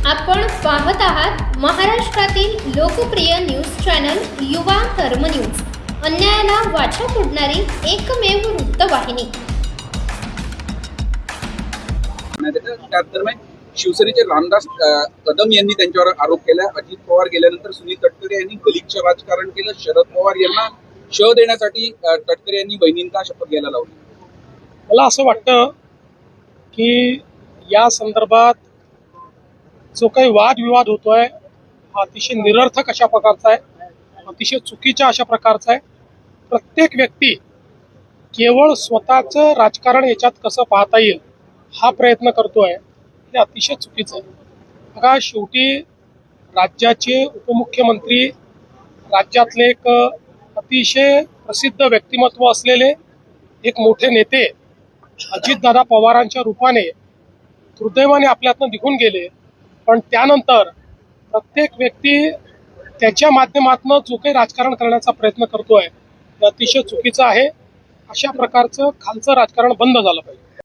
आपण पाहत आहात महाराष्ट्रातील लोकप्रिय न्यूज चॅनल युवा कर्म न्यूज, अन्यायाला वाचा फोडणारी एकमेव वृत्तवाहिनी। त्यादरम्यान शिवसेनेचे रामदास कदम यांनी त्यांच्यावर आरोप केला। अजित पवार गेल्यानंतर सुनील तटकरे यांनी गलिच्छ राजकारण केलं। शरद पवार यांना शह देण्यासाठी तटकरे यांनी बहिणींना शपथ घ्यायला लावली। मला असं वाटतं की या संदर्भात जो काही वादविवाद होतोय हा अतिशय निरर्थक अशा प्रकारचा आहे, अतिशय चुकीच्या अशा प्रकारचा आहे। प्रत्येक व्यक्ती केवळ स्वतःचं राजकारण याच्यात कसं पाहता येईल हा प्रयत्न करतोय, हे अतिशय चुकीचं आहे। बघा, शेवटी राज्याचे उपमुख्यमंत्री, राज्यातले एक अतिशय प्रसिद्ध व्यक्तिमत्व असलेले एक मोठे नेते अजितदादा पवारांच्या रूपाने दुर्दैवाने आपल्यातनं निघून गेले। पण त्यानंतर प्रत्येक व्यक्ती त्याच्या माध्यमातून जो काही राजकारण करण्याचा प्रयत्न करतोय ते अतिशय चुकीचं आहे। अशा प्रकारचं खालचं राजकारण बंद झालं पाहिजे।